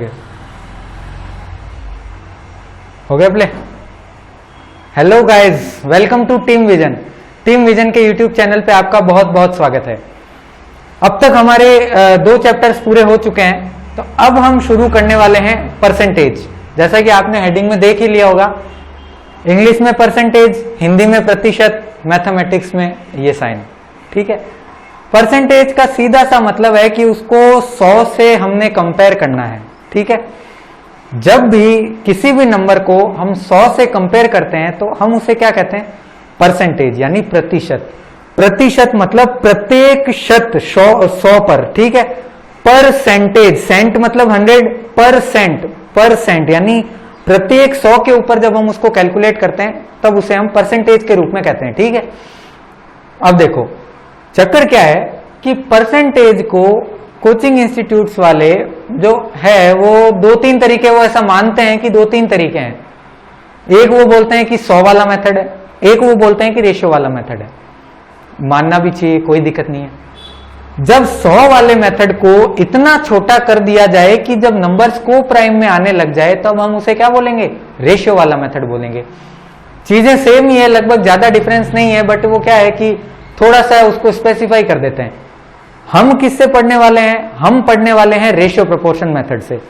गए। हो गया play. Hello guys, welcome to Team Vision. Team Vision के यूट्यूब चैनल पे आपका बहुत बहुत स्वागत है। अब तक हमारे 2 चैप्टर्स पूरे हो चुके हैं, तो अब हम शुरू करने वाले हैं परसेंटेज। जैसा कि आपने हेडिंग में देख ही लिया होगा, इंग्लिश में परसेंटेज, हिंदी में प्रतिशत, मैथमेटिक्स में ये साइन। ठीक है, परसेंटेज का सीधा सा मतलब है कि उसको 100 से हमने कंपेयर करना है। ठीक है, जब भी किसी भी नंबर को हम 100 से कंपेयर करते हैं तो हम उसे क्या कहते हैं? परसेंटेज, यानी प्रतिशत। प्रतिशत मतलब प्रत्येक शत 100 पर। ठीक है, परसेंटेज, सेंट मतलब 100%, परसेंट यानी प्रत्येक 100 के ऊपर जब हम उसको कैलकुलेट करते हैं तब उसे हम परसेंटेज के रूप में कहते हैं। ठीक है, अब देखो चक्कर क्या है कि परसेंटेज को कोचिंग इंस्टीट्यूट्स वाले जो है वो 2-3 तरीके, वो ऐसा मानते हैं कि 2-3 तरीके हैं। एक वो बोलते हैं कि 100 वाला मेथड है, एक वो बोलते हैं कि रेशियो वाला मेथड है। मानना भी चाहिए, कोई दिक्कत नहीं है। जब 100 वाले मेथड को इतना छोटा कर दिया जाए कि जब नंबर्स को प्राइम में आने लग जाए तब हम उसे क्या बोलेंगे? रेशियो वाला मेथड बोलेंगे। चीजें सेम ही है, लगभग ज्यादा डिफरेंस नहीं है, बट वो क्या है कि थोड़ा सा उसको स्पेसिफाई कर देते हैं। हम किससे पढ़ने वाले हैं? हम पढ़ने वाले हैं रेशियो प्रोपोर्शन मेथड से।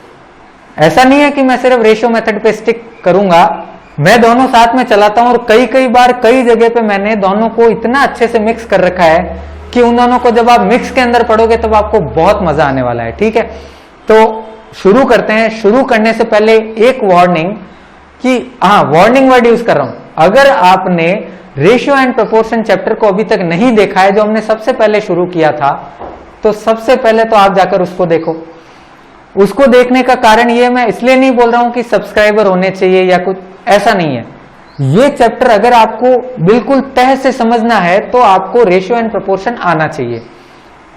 ऐसा नहीं है कि मैं सिर्फ रेशियो मेथड पे स्टिक करूंगा, मैं दोनों साथ में चलाता हूं और कई बार कई जगह पे मैंने दोनों को इतना अच्छे से मिक्स कर रखा है कि उन दोनों को जब आप मिक्स के अंदर पढ़ोगे तब आपको बहुत मजा आने वाला है। ठीक है, तो शुरू करते हैं। शुरू करने से पहले एक वार्निंग कि वार्निंग वर्ड यूज कर रहा हूं। अगर आपने रेशियो एंड प्रोपोर्शन चैप्टर को अभी तक नहीं देखा है, जो हमने सबसे पहले शुरू किया था, तो सबसे पहले तो आप जाकर उसको देखो। उसको देखने का कारण ये मैं इसलिए नहीं बोल रहा हूं कि सब्सक्राइबर होने चाहिए या कुछ, ऐसा नहीं है। ये चैप्टर अगर आपको बिल्कुल तह से समझना है तो आपको रेशियो एंड प्रोपोर्शन आना चाहिए।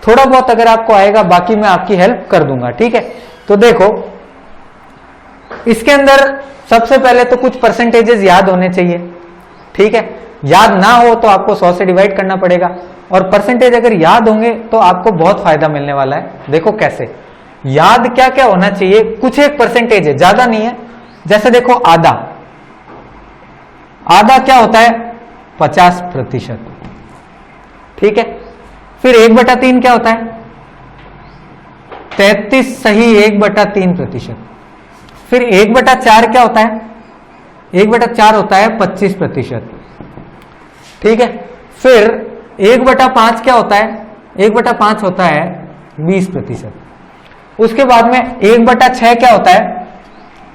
थोड़ा बहुत अगर आपको आएगा, बाकी मैं आपकी हेल्प कर दूंगा। ठीक है, तो देखो इसके अंदर सबसे पहले तो कुछ परसेंटेजेस याद होने चाहिए। ठीक है, याद ना हो तो आपको 100 से डिवाइड करना पड़ेगा, और परसेंटेज अगर याद होंगे तो आपको बहुत फायदा मिलने वाला है। देखो कैसे याद, क्या क्या होना चाहिए। कुछ एक परसेंटेज है, ज्यादा नहीं है। जैसे देखो आधा, आधा क्या होता है? 50%। ठीक है, फिर 1/3 क्या होता है? 33 सही 1/3%। फिर 1/4 क्या होता है? 1/4 होता है 25%। ठीक है, फिर 1/5 क्या होता है? 1/5 होता है 20%। उसके बाद में 1/6 क्या होता है?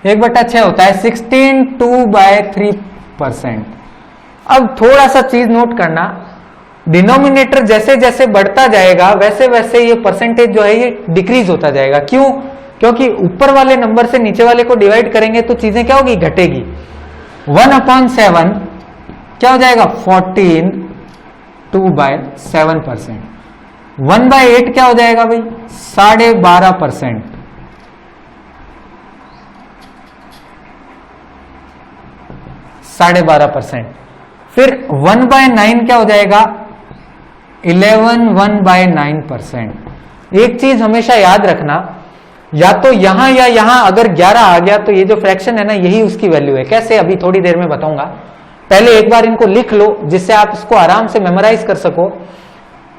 1/6 होता है 16/2/3%। अब थोड़ा सा चीज नोट करना, डिनोमिनेटर जैसे जैसे बढ़ता जाएगा वैसे वैसे ये परसेंटेज जो है ये डिक्रीज होता जाएगा। क्यों? क्योंकि ऊपर वाले नंबर से नीचे वाले को डिवाइड करेंगे तो चीजें क्या होगी? घटेगी। 1/7 क्या हो जाएगा? 14/2/7%। 1/8 क्या हो जाएगा भाई? 12.5%। 12.5%। फिर 1/9 क्या हो जाएगा? 1/9%। एक चीज हमेशा याद रखना, या तो यहां या यहां अगर 11 आ गया तो ये जो फ्रैक्शन है ना, यही उसकी वैल्यू है। कैसे? अभी थोड़ी देर में बताऊंगा। पहले एक बार इनको लिख लो जिससे आप इसको आराम से मेमोराइज कर सको।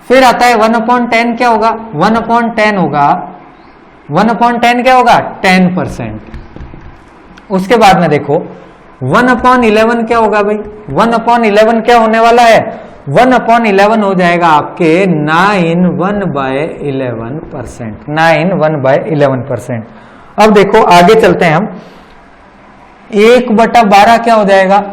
फिर आता है 1/10 क्या होगा? 1/10 होगा 1/10 क्या होगा? 10%। उसके बाद में देखो 1/11 क्या होगा भाई? 1/11 क्या होने वाला है? 1/11 हो जाएगा आपके 9/1/11%। 9/1/11%। अब देखो आगे चलते हैं हम। 1/12 क्या हो जाएगा?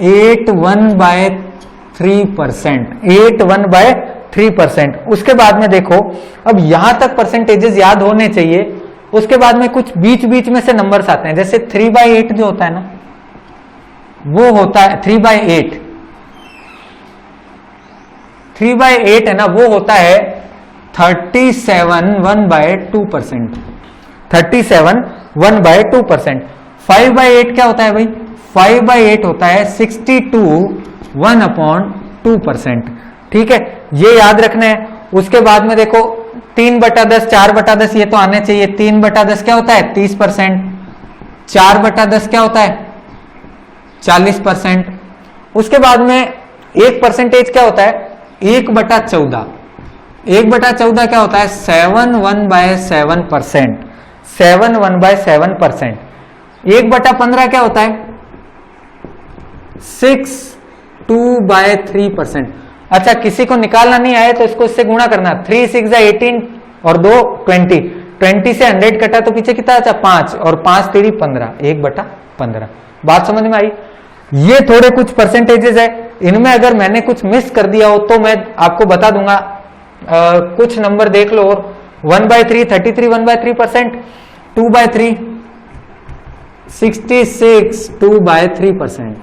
8/1/3%। 8/1/3%। उसके बाद में देखो, अब यहां तक परसेंटेजेस याद होने चाहिए। उसके बाद में कुछ बीच बीच में से नंबर्स आते हैं, जैसे 3/8 जो होता है ना, वो होता है 3/8। 3/8 है ना, वो होता है 37/1/2%। 37/1/2%। 5/8 क्या होता है भाई? 5/8 होता है 62/1/2%। ठीक है, ये याद रखना है। उसके बाद में देखो 3/10, 4/10 ये तो आने चाहिए। 3/10 क्या होता है 30%, 4/10 क्या होता है 40%। उसके बाद में 1% क्या होता है 1/14, 1/14 क्या होता है 7/1/7%, 7/1/7%। 1/15 क्या होता है 6/2/3%। अच्छा, किसी को निकालना नहीं आए तो इसको इससे गुणा करना, 3 6 18 और 2 20, 20 से 100 कटा तो पीछे कितना अच्छा 5 और 5 3 15, 1/15। बात समझ में आई। ये थोड़े कुछ परसेंटेजेस है, इनमें अगर मैंने कुछ मिस कर दिया हो तो मैं आपको बता दूंगा। कुछ नंबर देख लो, 1/3 33 1/3%, 2/3 66 2/3%।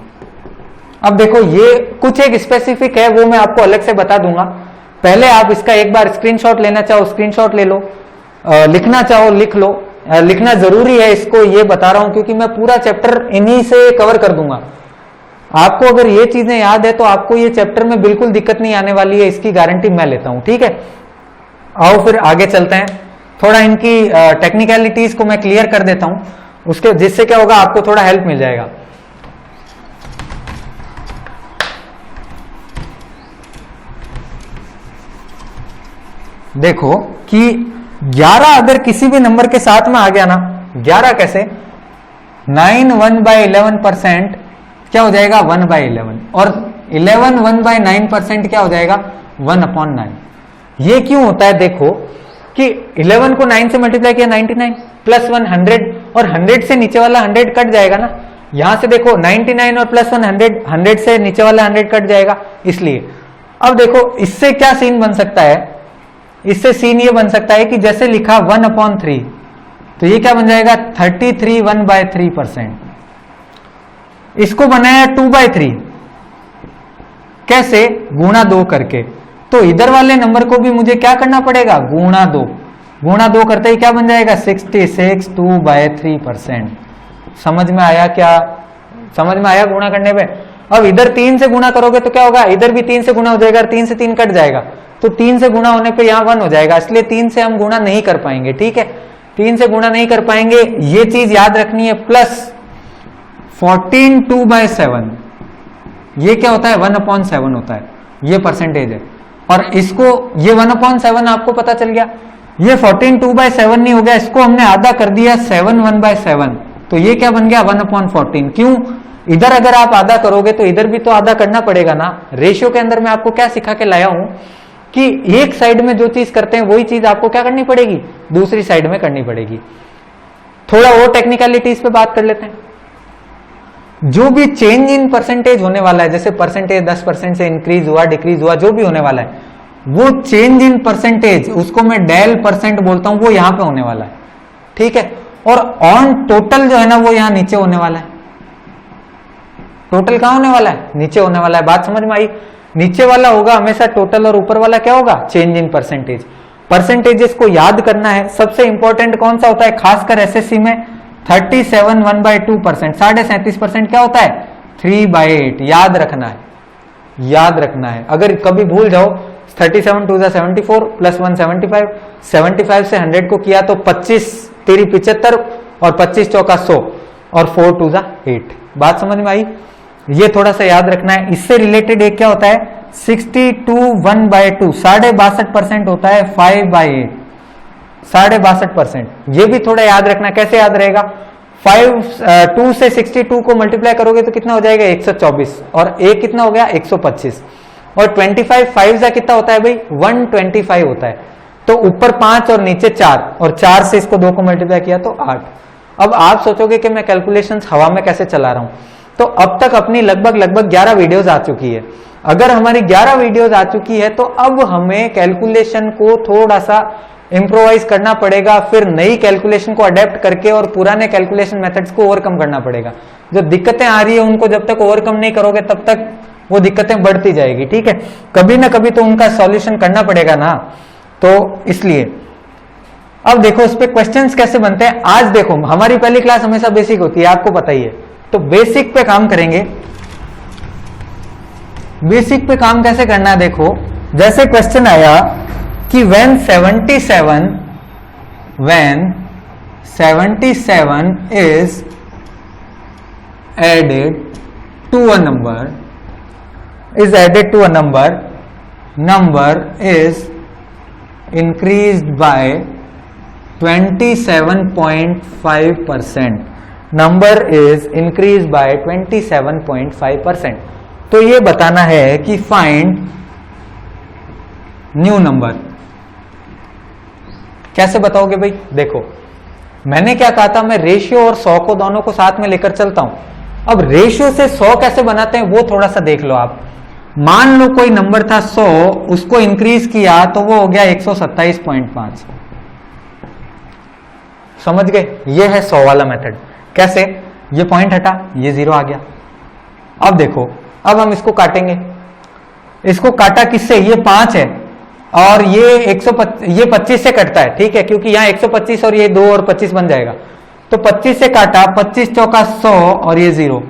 अब देखो ये कुछ एक स्पेसिफिक है, वो मैं आपको अलग से बता दूंगा। पहले आप इसका एक बार स्क्रीनशॉट लेना चाहो स्क्रीनशॉट ले लो, लिखना चाहो लिख लो। लिखना जरूरी है इसको, ये बता रहा हूं क्योंकि मैं पूरा चैप्टर इन्हीं से कवर कर दूंगा। आपको अगर ये चीजें याद है तो आपको ये चैप्टर में बिल्कुल दिक्कत नहीं आने वाली है, इसकी गारंटी मैं लेता हूं। ठीक है, आओ फिर आगे चलते हैं। थोड़ा इनकी टेक्निकलिटीज को मैं क्लियर कर देता हूं, उसके जिससे क्या होगा आपको थोड़ा हेल्प मिल जाएगा। देखो कि 11 अगर किसी भी नंबर के साथ में आ गया ना, 11 कैसे 9 1/11% क्या हो जाएगा 1/11, और 11 1/9% क्या हो जाएगा 1/9। ये क्यों होता है देखो कि 11 को 9 से मल्टीप्लाई किया 99 प्लस 1 100, और 100 से नीचे वाला 100 कट जाएगा ना। यहां से देखो 99 और प्लस 1 100, 100 से नीचे वाला 100 कट जाएगा इसलिए। अब देखो इससे क्या सीन बन सकता है, इससे सीन ये बन सकता है कि जैसे लिखा 1/3 तो ये क्या बन जाएगा 33 1/3%। इसको बनाया 2/3 कैसे गुणा 2 करके, तो इधर वाले नंबर को भी मुझे क्या करना पड़ेगा गुणा 2, गुणा 2 करते ही क्या बन जाएगा 66 2/3%। समझ में आया क्या, समझ में आया गुणा करने पे। अब इधर 3 से गुणा करोगे तो क्या होगा, इधर भी 3 से गुणा हो जाएगा, 3 से 3 कट जाएगा, तो 3 से गुणा होने पे यहां 1 हो जाएगा, इसलिए 3 से हम गुणा नहीं कर पाएंगे। ठीक है, 3 से गुणा नहीं कर पाएंगे, ये चीज याद रखनी है। प्लस 14 2/7 ये क्या होता है 1/7 होता है, ये परसेंटेज है। और इसको ये 1/7 आपको पता चल गया, ये 14 2/7 नहीं हो गया, इसको हमने आधा कर दिया 7 1/7, तो ये क्या बन गया 1/14। क्यों, इधर अगर आप आधा करोगे तो इधर भी तो आधा करना पड़ेगा ना। रेशियो के अंदर मैं आपको क्या सिखा के लाया हूं कि एक साइड में जो चीज करते हैं वही चीज आपको क्या करनी पड़ेगी दूसरी साइड में करनी पड़ेगी। थोड़ा और टेक्निकलिटीज पे बात कर लेते हैं। जो भी चेंज इन परसेंटेज होने वाला है, जैसे परसेंटेज 10% से इंक्रीज हुआ डिक्रीज हुआ जो भी होने वाला है, वो चेंज इन परसेंटेज उसको मैं डेल % बोलता हूं, वो यहां पे होने वाला है। ठीक है, और ऑन टोटल जो है ना वो यहां नीचे होने वाला है। टोटल कहां होने वाला है नीचे होने वाला है। बात समझ में आई, नीचे वाला होगा हमेशा टोटल और ऊपर वाला क्या होगा चेंज इन परसेंटेज। परसेंटेजेस को याद करना है, सबसे इंपॉर्टेंट कौन सा होता है खासकर एसएससी में 37 1/2%, 37.5% क्या होता है 3/8। याद रखना है, याद रखना है। अगर कभी भूल जाओ 37 2 74 प्लस 1 75, 75 से 100 को किया तो 25 3 75 और 25 चौका 100 और 4 2 8। बात समझ में आई, ये थोड़ा सा याद रखना है। इससे रिलेटेड एक क्या होता है 62 1/2, 62.5% होता है 5/8, 62.5%। ये भी थोड़ा याद रखना, कैसे याद रहेगा 2 से 62 को मल्टीप्लाई करोगे तो कितना हो जाएगा 124, और एक कितना हो गया 125, और 25 5 का कितना होता है भाई 125 होता है। तो ऊपर 5 और नीचे 4, और 4 से इसको 2 को मल्टीप्लाई किया तो 8। अब आप सोचोगे कि मैं कैलकुलेशंस हवा में कैसे चला रहा हूं, तो अब तक अपनी लगभग 11 वीडियोस आ चुकी है। अगर हमारी 11 वीडियोस आ चुकी है तो अब हमें कैलकुलेशन को थोड़ा सा इंप्रोवाइज करना पड़ेगा, फिर नई कैलकुलेशन को अडेप्ट करके और पुराने कैलकुलेशन मेथड्स को ओवरकम करना पड़ेगा। जो दिक्कतें आ रही है उनको जब तक ओवरकम नहीं करोगे तब तक वो दिक्कतें बढ़ती जाएगी। ठीक है, कभी ना कभी तो उनका सॉल्यूशन करना पड़ेगा ना, तो इसलिए अब देखो इस पे क्वेश्चंस कैसे बनते हैं। आज देखो हमारी पहली क्लास हमेशा बेसिक होती है, आपको पता ही है, तो बेसिक पे काम करेंगे। बेसिक पे काम कैसे करना है, देखो जैसे क्वेश्चन आया कि when 77 is added to a number is increased by 27.5%. Number is increase bye 27.5%. तो ये बताना है कि फाइंड न्यू नंबर. कैसे बताओगे भाई? देखो मैंने क्या कहा था, मैं रेशियो और 100 को दोनों को साथ में लेकर चलता हूं. अब रेशियो से 100 कैसे बनाते हैं वो थोड़ा सा देख लो आप. मान लो कोई नंबर था 100, उसको इंक्रीज किया तो वो हो गया 127.5. समझ गए? ये है 100 वाला मेथड. कैसे? ये पॉइंट हटा, ये 0 आ गया. अब देखो, अब हम इसको काटेंगे. इसको काटा किससे? ये 5 है और ये 25 से कटता है. ठीक है, क्योंकि यहाँ 125 और ये 2 और 25 बन जाएगा. तो 25 से काटा, 25 चौका 100 और ये 0.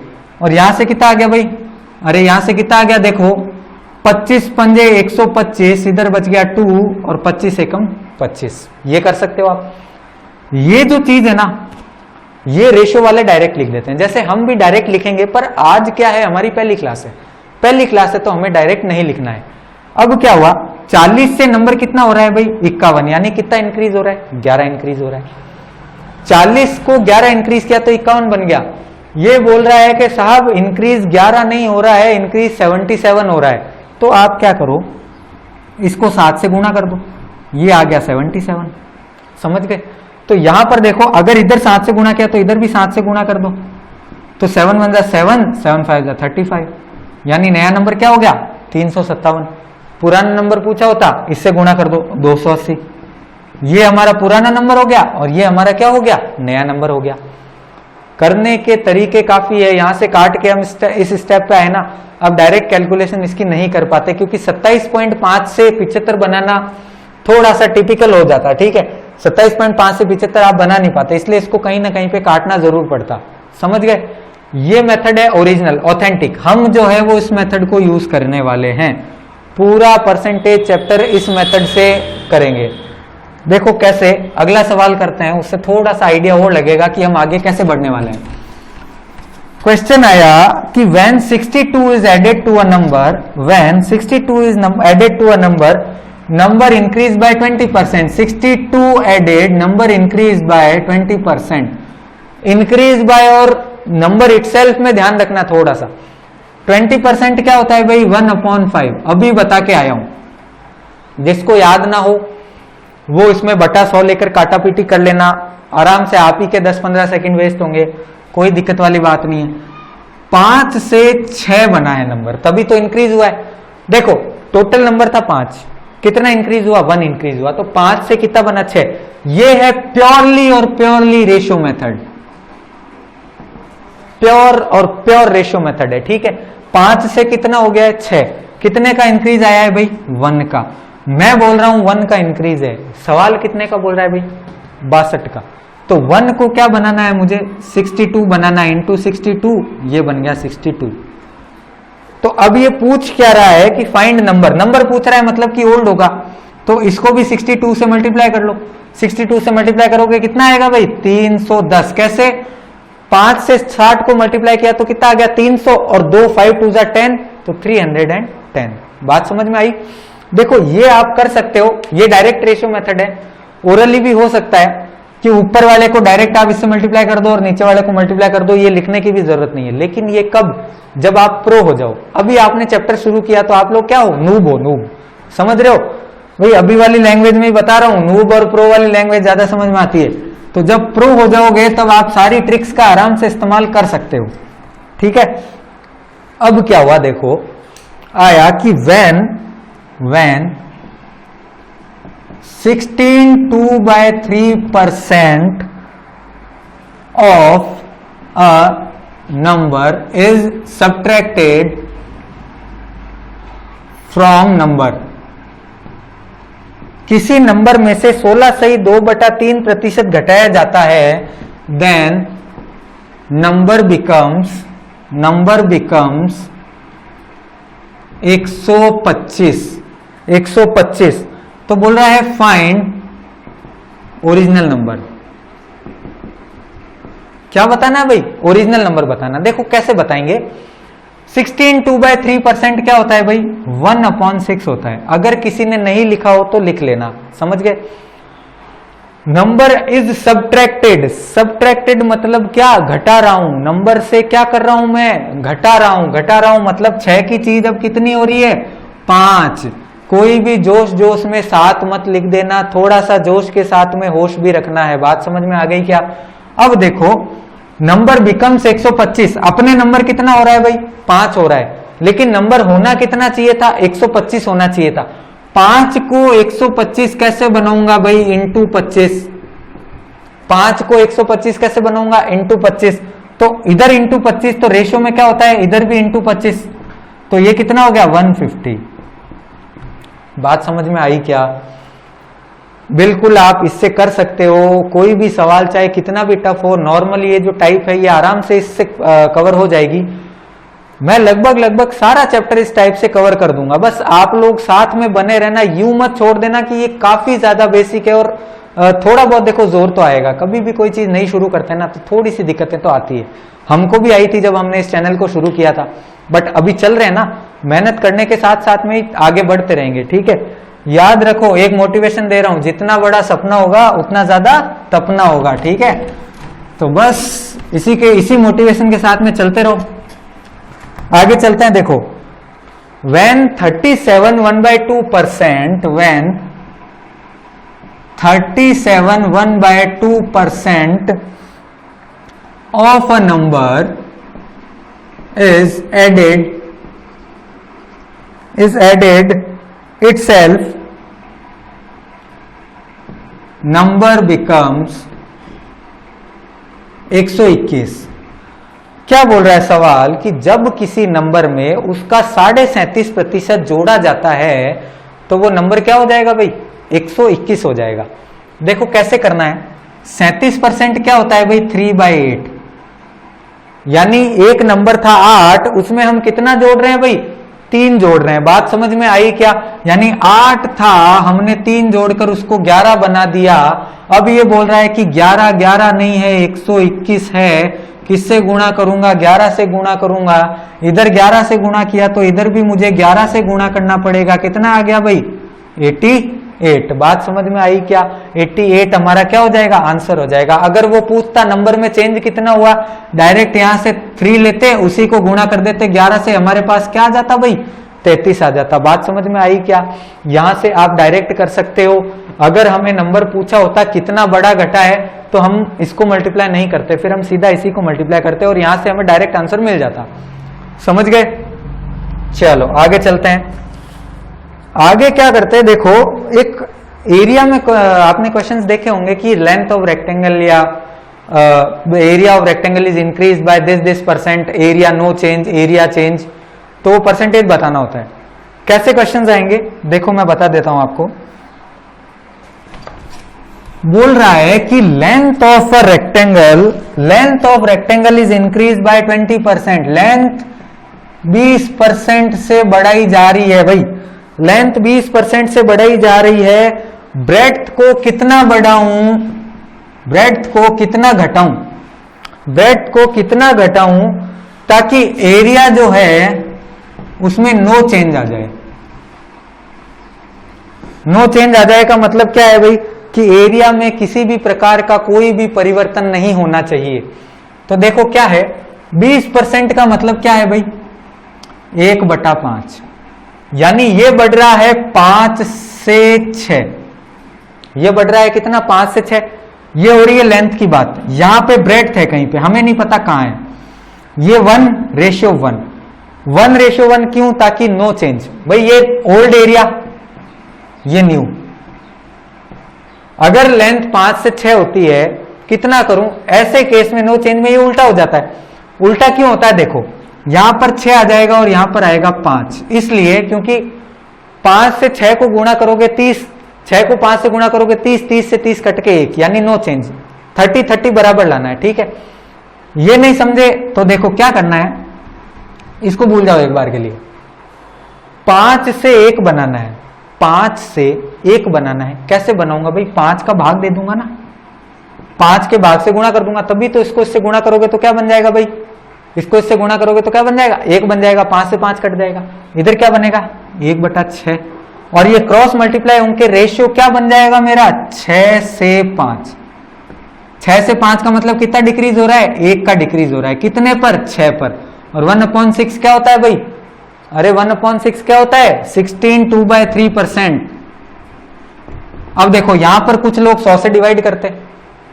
और यहां से कितना आ गया भाई? अरे यहां से कितना आ गया? देखो 25 पंजे 125, इधर बच गया 2 और 25 एकम 25. ये कर सकते हो आप. ये जो चीज है ना, ये रेशियो वाले डायरेक्ट लिख देते हैं. जैसे हम भी डायरेक्ट लिखेंगे, पर आज क्या है, हमारी पहली क्लास है तो हमें डायरेक्ट नहीं लिखना है. अब क्या हुआ, 40 से नंबर कितना हो रहा है भाई? 51. यानी कितना इंक्रीज हो रहा है? 11 इंक्रीज हो रहा है. 40 को 11 इंक्रीज किया तो 51 बन गया. ये बोल रहा है कि साहब इंक्रीज 11 नहीं हो रहा है, इंक्रीज 77 हो रहा है. तो आप क्या करो, इसको 7 से गुणा कर दो. ये आ गया 77. समझ गए? तो यहां पर देखो, अगर इधर 7 से गुणा किया तो इधर भी 7 से गुणा कर दो. तो 7 1 7, 7 5 35. यानी नया नंबर क्या हो गया? 357. पुराना नंबर पूछा होता, इससे गुणा कर दो, 280. ये हमारा पुराना नंबर हो गया और ये हमारा क्या हो गया? नया नंबर हो गया. करने के तरीके काफी है. यहां से काट के हम इस स्टेप पे आए ना. अब डायरेक्ट कैलकुलेशन इसकी नहीं कर पाते, क्योंकि 27.5 से 75 बनाना थोड़ा सा टिपिकल हो जाता. ठीक है, 27.5 से 75 आप बना नहीं पाते, इसलिए इसको कहीं ना कहीं पे काटना जरूर पड़ता. समझ गए? ये मेथड है ओरिजिनल, ऑथेंटिक. हम जो है वो इस मेथड को यूज करने वाले हैं. पूरा परसेंटेज चैप्टर इस मेथड से करेंगे. देखो कैसे. अगला सवाल करते हैं, उससे थोड़ा सा आइडिया और लगेगा कि हम आगे कैसे बढ़ने वाले हैं. क्वेश्चन आया कि when 62 is added to a number increased by 20%. 62 added, number increased by 20%. increase by और नंबर itself में ध्यान रखना थोड़ा सा. 20% क्या होता है भाई? 1/5. अभी बता के आया हूं. जिसको याद ना हो वो इसमें बटा 100 लेकर काटा पीटी कर लेना. आराम से आप ही के 10-15 सेकंड वेस्ट होंगे, कोई दिक्कत वाली बात नहीं है. 5 से 6 बना है नंबर, तभी तो इंक्रीज हुआ है. देखो टोटल नंबर था 5, कितना इंक्रीज हुआ? 1 इंक्रीज हुआ. तो 5 से कितना बना? 6. ये है purely ratio method. Pure ratio method है. ठीक है, 5 से कितना हो गया है? 6. कितने का इंक्रीज आया है भाई? 1 का. मैं बोल रहा हूं 1 का इंक्रीज है. सवाल कितने का बोल रहा है भाई? 62 का. तो 1 को क्या बनाना है मुझे? 62 बनाना है. इंटू 62, ये बन गया 62. तो अब ये पूछ क्या रहा है कि फाइंड नंबर पूछ रहा है, मतलब कि ओल्ड होगा. तो इसको भी 62 से मल्टीप्लाई कर लो. 62 से मल्टीप्लाई करोगे कितना आएगा भाई? 310. कैसे? 5 से 60 को मल्टीप्लाई किया तो कितना आ गया? 300. और 2 5 2 10, तो 310. बात समझ में आई? देखो ये आप कर सकते हो. ये डायरेक्ट रेशियो मेथड है. ओरली भी हो सकता है कि ऊपर वाले को डायरेक्ट आप इससे मल्टीप्लाई कर दो और नीचे वाले को मल्टीप्लाई कर दो. ये लिखने की भी जरूरत नहीं है. लेकिन ये कब? जब आप प्रो हो जाओ. अभी आपने चैप्टर शुरू किया तो आप लोग क्या हो? नूब. समझ रहे हो भाई? अभी वाली लैंग्वेज में ही बता रहा हूं. नूब और प्रो वाली लैंग्वेज ज्यादा समझ में आती है. तो जब प्रो हो जाओगे तब आप सारी ट्रिक्स का आराम से इस्तेमाल कर सकते हो. ठीक है. अब क्या हुआ देखो, आया कि when 16/2/3% of a number is subtracted from number. किसी नंबर में से 16/2/3% घटाया जाता है, then number becomes 125. तो बोल रहा है फाइंड ओरिजिनल नंबर। क्या बताना है भाई? ओरिजिनल नंबर बताना। देखो कैसे बताएंगे। 16 2/3% क्या होता है भाई? 1/6 होता है। अगर किसी ने नहीं लिखा हो तो लिख लेना, समझ गए? Number is subtracted. सब्ट्रैक्टेड मतलब क्या? घटा रहा हूं। नंबर से क्या कर रहा हूं मैं? घटा रहा हूं। घटा रहा हूं मतलब 6 की चीज अब कितनी हो रही है? 5। कोई भी जोश जोश में 7 मत लिख देना, थोड़ा सा जोश के साथ में होश भी रखना है। बात समझ में आ गई क्या? अब देखो नंबर बिकम्स 125। अपने नंबर कितना हो रहा है भाई? 5 हो रहा है, लेकिन नंबर होना कितना चाहिए था? 125 होना चाहिए था। 5 को 125 कैसे बनाऊंगा भाई? इंटू 25। 5 को 125 कैसे बनाऊंगा? इंटू 25। तो इधर इंटू 25, तो रेशियो में क्या होता है? इधर भी इंटू 25। तो ये कितना हो गया? 150। बात समझ में आई क्या? बिल्कुल आप इससे कर सकते हो। कोई भी सवाल चाहे कितना भी टफ हो, नॉर्मली ये जो टाइप है ये आराम से इससे कवर हो जाएगी। मैं लगभग सारा चैप्टर इस टाइप से कवर कर दूंगा। बस आप लोग साथ में बने रहना, यूं मत छोड़ देना कि ये काफी ज्यादा बेसिक है। और थोड़ा बहुत देखो जोर तो आएगा। कभी भी कोई चीज नहीं शुरू करते ना तो थोड़ी सी दिक्कतें तो आती है। हमको भी आई थी जब हमने इस चैनल को शुरू किया था, बट अभी चल रहे हैं ना। मेहनत करने के साथ साथ में आगे बढ़ते रहेंगे, ठीक है? याद रखो, एक मोटिवेशन दे रहा हूं, जितना बड़ा सपना होगा उतना ज्यादा तपना होगा, ठीक है? तो बस इसी मोटिवेशन के साथ में चलते रहो। आगे चलते हैं। देखो, when 37 1/2%, when 37 1/2% of a number is added itself, number becomes 121। क्या बोल रहा है सवाल कि जब किसी नंबर में उसका 37.5% जोड़ा जाता है तो वो नंबर क्या हो जाएगा भाई? 121 हो जाएगा। देखो कैसे करना है। 37% क्या होता है भाई? 3/8। यानी एक नंबर था 8, उसमें हम कितना जोड़ रहे हैं भाई? 3 जोड़ रहे हैं। बात समझ में आई क्या? यानी 8 था, हमने 3 जोड़कर उसको 11 बना दिया। अब ये बोल रहा है कि 11 नहीं है, 121 है। किससे गुणा करूंगा? 11 से गुणा करूंगा। इधर 11 से गुणा किया तो इधर भी मुझे 11 से गुणा करना पड़ेगा। कितना आ गया भाई? 88। बात समझ में आई क्या? 88 हमारा क्या हो जाएगा? आंसर हो जाएगा। अगर वो पूछता नंबर में चेंज कितना हुआ, डायरेक्ट यहां से 3 लेते, उसी को गुणा कर देते 11 से, हमारे पास क्या आ जाता भाई? 33 आ जाता। बात समझ में आई क्या? यहां से आप डायरेक्ट कर सकते हो। अगर हमें नंबर पूछा होता कितना बड़ा घटा है तो हम इसको मल्टीप्लाई नहीं करते, फिर हम सीधा इसी को मल्टीप्लाई करते और यहां से हमें डायरेक्ट आंसर मिल जाता। समझ गए? चलो आगे चलते हैं। आगे क्या करते हैं? देखो, एक एरिया में आपने क्वेश्चंस देखे होंगे कि लेंथ ऑफ रेक्टेंगल या area of rectangle is increase by this percent, area no change, area change. तो वो परसेंटेज बताना होता है। कैसे क्वेश्चंस आएंगे देखो, मैं बता देता हूं आपको। बोल रहा है कि length of rectangle is increase bye 20%। Length 20% से बढ़ाई जा रही है भाई। लेंथ 20% से बढ़ाई जा रही है। ब्रेड्थ को कितना बढ़ाऊं? ब्रेड्थ को कितना घटाऊं? ब्रेड्थ को कितना घटाऊं ताकि एरिया जो है उसमें नो चेंज आ जाए। नो चेंज आ जाए का मतलब क्या है भाई? कि एरिया में किसी भी प्रकार का कोई भी परिवर्तन नहीं होना चाहिए। तो देखो क्या है, 20% का मतलब क्या है भाई? 1/5। यानी ये बढ़ रहा है 5 से 6। ये बढ़ रहा है कितना? 5 से 6। ये हो रही है लेंथ की बात। यहां पे ब्रेड्थ है कहीं पे, हमें नहीं पता कहां है। ये 1:1। 1:1 क्यों? ताकि नो चेंज। भाई ये ओल्ड एरिया, ये न्यू। अगर लेंथ 5 से 6 होती है, कितना करूं? ऐसे केस में नो चेंज में ये उल्टा हो जाता है। उल्टा क्यों होता है? देखो, यहां पर 6 आ जाएगा और यहां पर आएगा 5। इसलिए क्योंकि 5 से 6 को गुणा करोगे 30, 6 को 5 से गुणा करोगे 30, 30 से 30 कट के 1, यानी नो चेंज। 30 बराबर लाना है, ठीक है? ये नहीं समझे तो देखो क्या करना है, इसको भूल जाओ एक बार के लिए। 5 से 1 बनाना है। 5 से 1 बनाना है। कैसे बनाऊंगा भाई, 5 का भाग दे दूंगा ना, 5 के भाग से गुणा कर दूंगा, तभी तो इसको इससे गुणा करोगे तो क्या बन जाएगा भाई, इसको इससे गुणा करोगे तो क्या बन जाएगा, 1 बन जाएगा, 5 से 5 कट जाएगा, इधर क्या बनेगा 1/6, और ये क्रॉस मल्टीप्लाई उनके रेशियो क्या बन जाएगा मेरा 6 से 5। 6 से 5 का मतलब कितना डिक्रीज हो रहा है, 1 का डिक्रीज हो रहा है, कितने पर, 6 पर। और 1/6 क्या होता है भाई, अरे 1/6 क्या होता है, 16 2/3%। अब देखो यहां पर कुछ लोग 100 से डिवाइड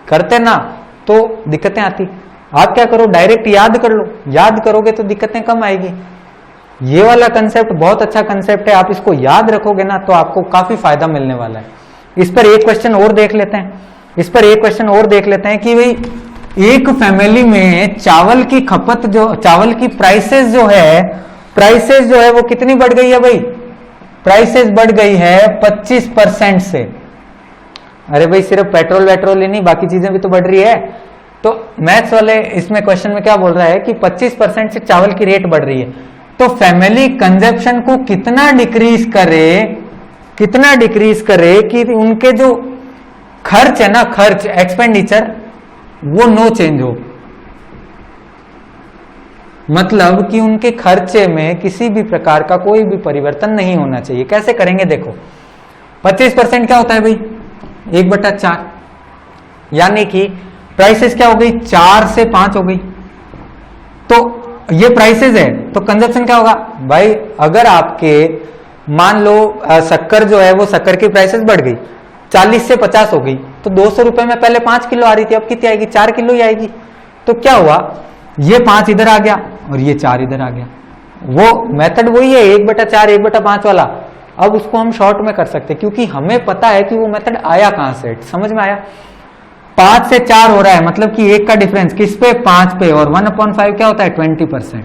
करते ना तो दिक्कतें आती। आप क्या करो, डायरेक्ट याद कर लो, याद करोगे तो दिक्कतें कम आएगी। ये वाला कंसेप्ट बहुत अच्छा कंसेप्ट है, आप इसको याद रखोगे ना तो आपको काफी फायदा मिलने वाला है। इस पर एक क्वेश्चन और देख लेते हैं, इस पर एक क्वेश्चन और देख लेते हैं कि भाई एक फैमिली में चावल की खपत जो, चावल की प्राइसेस जो है वो कितनी बढ़ गई है भाई, प्राइसेस बढ़ गई है 25% से। अरे भाई सिर्फ पेट्रोल वेट्रोल ही नहीं, बाकी चीजें भी तो बढ़ रही है। तो मैथ्स वाले इसमें क्वेश्चन में क्या बोल रहा है कि 25% से चावल की रेट बढ़ रही है, तो फैमिली कंजप्शन को कितना डिक्रीज करे कि उनके जो खर्च है ना, खर्च एक्सपेंडिचर वो नो चेंज हो, मतलब कि उनके खर्चे में किसी भी प्रकार का कोई भी परिवर्तन नहीं होना चाहिए। कैसे करेंगे देखो, 25% क्या होता है भाई 1/4, यानी कि प्राइसेस क्या हो गई 4 से 5 हो गई, तो ये प्राइसेस है तो कंजप्शन क्या होगा भाई। अगर आपके मान लो शक्कर जो है वो शक्कर की प्राइसेस बढ़ गई 40 से 50 हो गई, तो 200 रुपए में पहले 5 किलो आ रही थी, अब कितनी आएगी 4 किलो ही आएगी। तो क्या हुआ, ये 5 इधर आ गया और ये 4 इधर आ गया। वो मेथड वही है 1/4 1/5 वाला। अब उसको हम शॉर्ट में कर सकते हैं क्योंकि हमें पता है कि वो मेथड आया कहां से, समझ में आया। 5 से 4 हो रहा है मतलब कि 1 का डिफरेंस किस पे, 5 पे, और 1/5 क्या होता है 20%।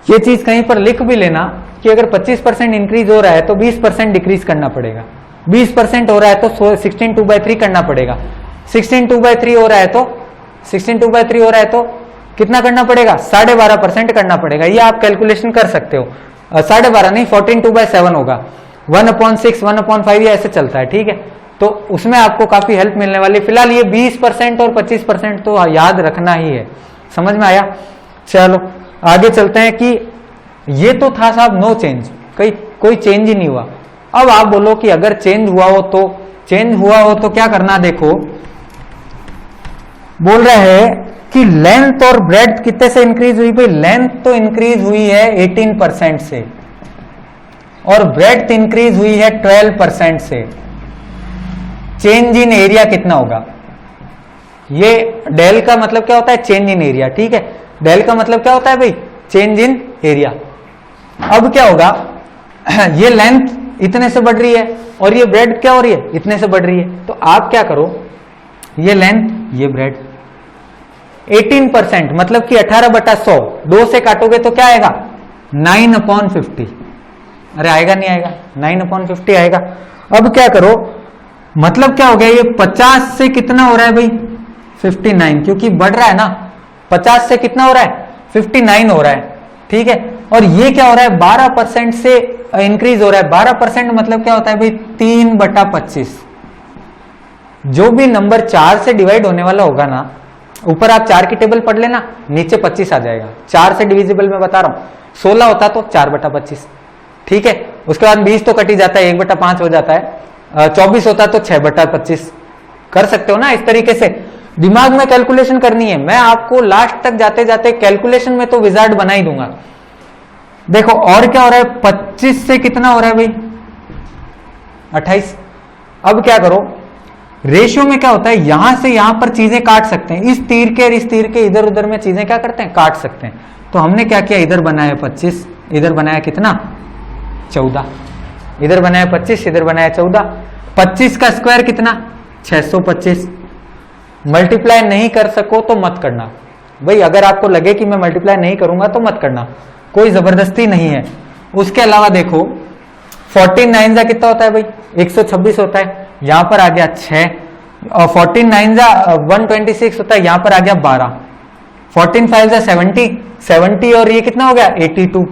ये चीज कहीं पर लिख भी लेना कि अगर 25% इंक्रीज हो रहा है तो 20% डिक्रीज करना पड़ेगा, 20% हो रहा है तो 16 2/3 करना पड़ेगा, 16 2/3 हो रहा है तो 16 2/3 हो रहा है तो कितना करना पड़ेगा 12.5% करना पड़ेगा। ये आप कैलकुलेशन कर सकते हो, 12.5 नहीं 14 2/7 होगा, 1/6 1/5 ये ऐसे चलता है, ठीक है। तो उसमें आपको काफी हेल्प मिलने वाली है। फिलहाल ये 20% और 25% तो याद रखना ही है, समझ में आया। चलो आगे चलते हैं कि ये तो था साहब नो चेंज, कोई चेंज ही नहीं हुआ। अब आप बोलो कि अगर चेंज हुआ हो तो क्या करना, देखो बोल रहे हैं कि लेंथ और ब्रेड्थ कितने से इंक्रीज हुई भाई, लेंथ तो इंक्रीज हुई है 18% से और ब्रेड्थ इंक्रीज हुई है 12% से। चेंज इन एरिया कितना होगा, ये डेल का मतलब क्या होता है चेंज इन एरिया, ठीक है। डेल का मतलब क्या होता है भाई चेंज इन एरिया। अब क्या होगा ये लेंथ इतने से बढ़ रही है और ये ब्रेड क्या हो रही है इतने से बढ़ रही है, तो आप क्या करो ये लेंथ ये ब्रेड 18% मतलब कि 18/100, 2 से काटोगे तो क्या आएगा 9/50। अरे आएगा नहीं आएगा 9/50 आएगा। अब क्या करो मतलब क्या हो गया ये 50 से कितना हो रहा है भाई 59, क्योंकि बढ़ रहा है ना, 50 से कितना हो रहा है 59 हो रहा है, ठीक है। और ये क्या हो रहा है 12% से इंक्रीज हो रहा है। 12% मतलब क्या होता है भाई 3/25। जो भी नंबर 4 से डिवाइड होने वाला होगा ना, ऊपर आप 4 की टेबल पढ़ लेना, नीचे 25 आ जाएगा। 4 से डिविजिबल में बता रहा हूं, 16 होता तो 4/25, ठीक है। उसके बाद 20 तो कट ही जाता है 1/5 हो जाता है, 24 होता तो 6/25 कर सकते हो ना। इस तरीके से दिमाग में कैलकुलेशन करनी है। मैं आपको लास्ट तक जाते जाते कैलकुलेशन में तो विजार्ड बना ही दूंगा। देखो और क्या हो रहा है 25 से कितना हो रहा है भाई 28। अब क्या करो रेशियो में क्या होता है यहां से यहां पर चीजें काट सकते हैं, इस तीर के और इस तीर के इधर उधर में चीजें क्या करते हैं काट सकते हैं। तो हमने क्या किया इधर बनाया 25, इधर बनाया कितना 14, इधर बनाया 25, इधर बनाया 14। 25 का स्क्वायर कितना 625। मल्टीप्लाई नहीं कर सको तो मत करना भाई, अगर आपको लगे कि मैं मल्टीप्लाई नहीं करूंगा तो मत करना, कोई जबरदस्ती नहीं है। उसके अलावा देखो 14 9 कितना होता है भाई 126 होता है, यहां पर आ गया 6, और 14 9 126 होता है, यहां पर आ गया 12, 14 5 70 और ये कितना हो गया 82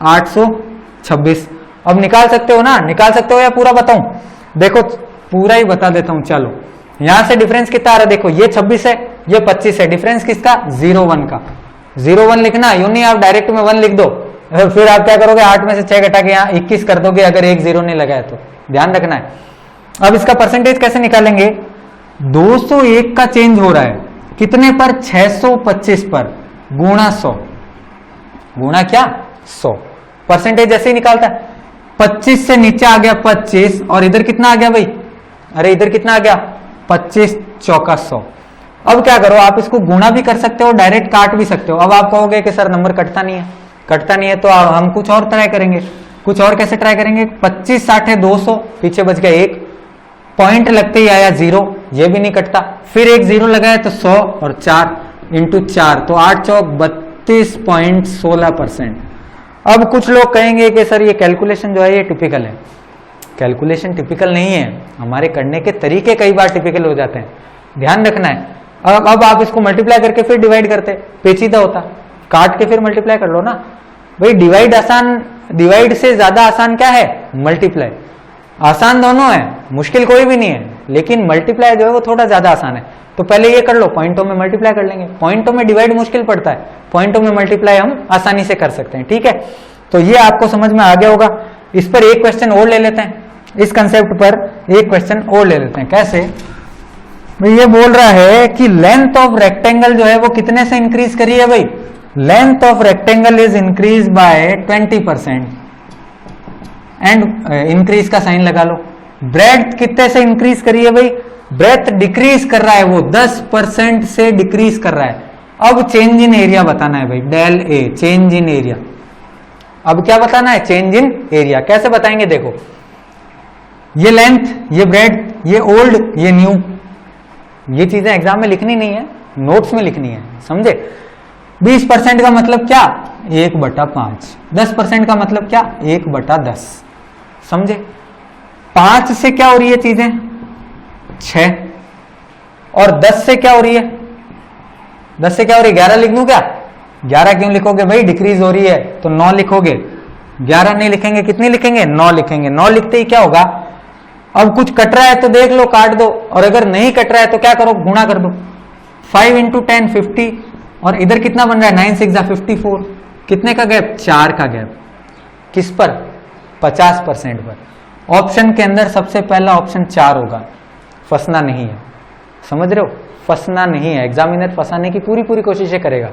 826। अब निकाल सकते हो ना, निकाल सकते हो या पूरा बताऊं? देखो पूरा ही बता देता हूं। चलो यहां से डिफरेंस कितना आ रहा है, देखो ये 26 है, ये 25 है, डिफरेंस किसका? 0 1 का। 0 1 लिखना, यूं नहीं आप डायरेक्ट में 1 लिख दो, फिर आप क्या करोगे, 8 में से 6 घटा के यहाँ 21 कर दोगे अगर एक 0 नहीं लगाया तो, ध्यान रखना है। अब इसका परसेंटेज कैसे निकालेंगे? 201 का चेंज हो रहा है कितने पर? 625 पर, गुणा 100, गुणा क्या? 100। परसेंटेज ऐसे ही निकालता है। 25 से नीचे आ गया 25, और इधर कितना आ गया भाई? अरे इधर कितना आ गया? 25 चौका 100। अब क्या करो, आप इसको गुणा भी कर सकते हो, डायरेक्ट काट भी सकते हो। अब आप कहोगे कि सर नंबर कटता नहीं है, कटता नहीं है, तो हम कुछ और ट्राई करेंगे। कुछ और कैसे ट्राई करेंगे? 25 60 है 200, पीछे बच गया 1, पॉइंट लगते ही आया 0, ये भी नहीं कटता, फिर एक 0 लगाया तो 100 और 4 इंटू 4, तो 8 चौक 32.16%। अब कुछ लोग कहेंगे कि सर ये कैलकुलेशन जो है ये टिपिकल है। कैलकुलेशन टिपिकल नहीं है, हमारे करने के तरीके कई बार टिपिकल हो जाते हैं, ध्यान रखना है। अब आप इसको मल्टीप्लाई करके फिर डिवाइड करते, पेचीदा होता, काट के फिर मल्टीप्लाई कर लो ना भाई। डिवाइड आसान, डिवाइड से ज्यादा आसान क्या है? मल्टीप्लाई। आसान दोनों है, मुश्किल कोई भी नहीं है, लेकिन मल्टीप्लाई जो है वो थोड़ा ज्यादा आसान है। तो पहले ये कर लो, पॉइंटों में मल्टीप्लाई कर लेंगे। पॉइंटों में डिवाइड मुश्किल पड़ता है, पॉइंटों में मल्टीप्लाई हम आसानी से कर सकते हैं, ठीक है। तो ये आपको समझ में आ गया होगा। इस पर एक क्वेश्चन और ले लेते हैं, इस कंसेप्ट पर एक क्वेश्चन और ले लेते हैं। कैसे? ये बोल रहा है कि लेंथ ऑफ रेक्टेंगल जो है वो कितने से इंक्रीज करी है भाई? Length of rectangle is increase bye 20% and increase का साइन लगा लो। ब्रेड्थ कितने से इंक्रीज करी है भाई? ब्रेथ डिक्रीज कर रहा है, वो 10% से डिक्रीज कर रहा है। अब चेंज इन एरिया बताना है भाई, del A, change in area. अब क्या बताना है? Change in area. कैसे बताएंगे? देखो ये लेंथ, ये ब्रेड, ये ओल्ड, ये न्यू, ये चीजें एग्जाम में लिखनी नहीं है, नोट्स में लिखनी है, समझे। 20% का मतलब क्या? 1/5। 10% का मतलब क्या? 1/10, समझे। 5 से क्या हो रही है चीजें? 6, और 10 से क्या हो रही है? 10 से क्या हो रही है? 11 लिख दूं क्या? 11 क्यों लिखोगे भाई? डिक्रीज हो रही है तो 9 लिखोगे। 11 नहीं लिखेंगे, कितनी लिखेंगे? 9 लिखेंगे। 9 लिखते ही क्या होगा? अब कुछ कट रहा है तो देख लो, काट दो, और अगर नहीं कट रहा है तो क्या करो? गुणा कर दो। 5 × 10 50, और इधर कितना बन रहा है? 9 6 54। कितने का गैप? 4 का गैप। किस पर? 50% पर। ऑप्शन के अंदर सबसे पहला ऑप्शन 4 होगा, फंसना नहीं है, समझ रहे हो? फंसना नहीं है, एग्जामिनर फंसाने की पूरी पूरी कोशिशें करेगा।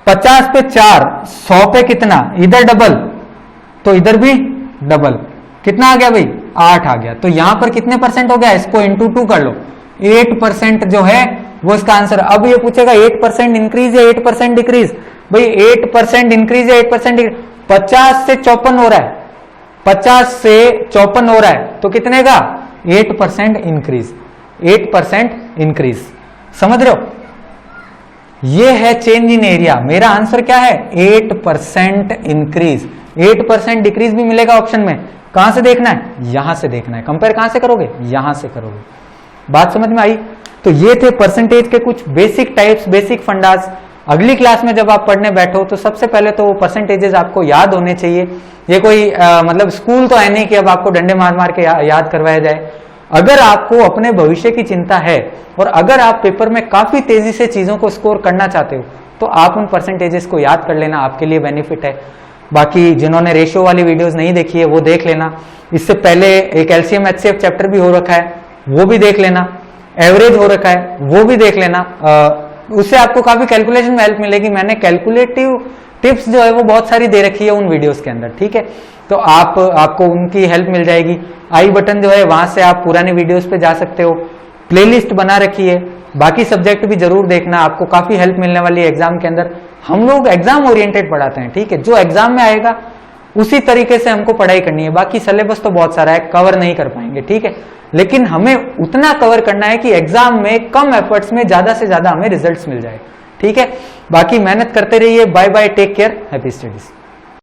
50 पे 4, 100 पे कितना? इधर डबल तो इधर भी डबल। कितना आ गया भाई? 8 आ गया। तो यहां पर कितने परसेंट हो गया? इसको इंटू 2 कर लो, 8% जो है वो इसका आंसर। अब ये पूछेगा 8% इंक्रीज या 8% डिक्रीज? भाई 8% इंक्रीज या 8% डिक्रीज? 50 से 54 हो रहा है, 50 से 54 हो रहा है, तो कितने का? 8% इंक्रीज, 8% इंक्रीज, समझ रहे हो? ये है चेंज इन एरिया। मेरा आंसर क्या है? 8% इंक्रीज। 8% डिक्रीज भी मिलेगा ऑप्शन में। कहां से देखना है? यहां से देखना है। कंपेयर कहां से करोगे? यहां से करोगे। बात समझ में आई? तो ये थे परसेंटेज के कुछ बेसिक टाइप्स, बेसिक फंडास। अगली क्लास में जब आप पढ़ने बैठो तो सबसे पहले तो परसेंटेजेस आपको याद होने चाहिए। ये कोई मतलब स्कूल तो है नहीं कि अब आपको डंडे मार मार के याद करवाया जाए। अगर आपको अपने भविष्य की चिंता है और अगर आप पेपर में काफी तेजी से चीजों को स्कोर करना चाहते हो तो आप उन परसेंटेजेस को याद कर लेना, आपके लिए बेनिफिट है। बाकी जिन्होंने रेशियो वाली वीडियोस नहीं देखी है वो देख लेना। इससे पहले एक एलसीएम एचसीएफ चैप्टर भी हो रखा है, वो भी देख लेना। एवरेज हो रखा है, वो भी देख लेना। उससे आपको काफी कैलकुलेशन में हेल्प मिलेगी। मैंने कैलकुलेटिव टिप्स जो है वो बहुत सारी दे रखी है उन वीडियोस के अंदर, ठीक है। तो आपको उनकी हेल्प मिल जाएगी। आई बटन जो है वहां से आप पुरानी वीडियोस पे जा सकते हो। प्लेलिस्ट बना रखी है, बाकी सब्जेक्ट भी जरूर देखना, आपको काफी हेल्प मिलने वाली है एग्जाम के अंदर। हम लोग एग्जाम ओरिएंटेड पढ़ाते हैं, ठीक है। जो एग्जाम में आएगा उसी तरीके से हमको पढ़ाई करनी है। बाकी सिलेबस तो बहुत सारा है, कवर नहीं कर पाएंगे, ठीक है। लेकिन हमें उतना कवर करना है कि एग्जाम में कम एफर्ट्स में ज्यादा से ज्यादा हमें रिजल्ट्स मिल जाए, ठीक है। बाकी मेहनत करते रहिए। Bye bye, take care, happy studies.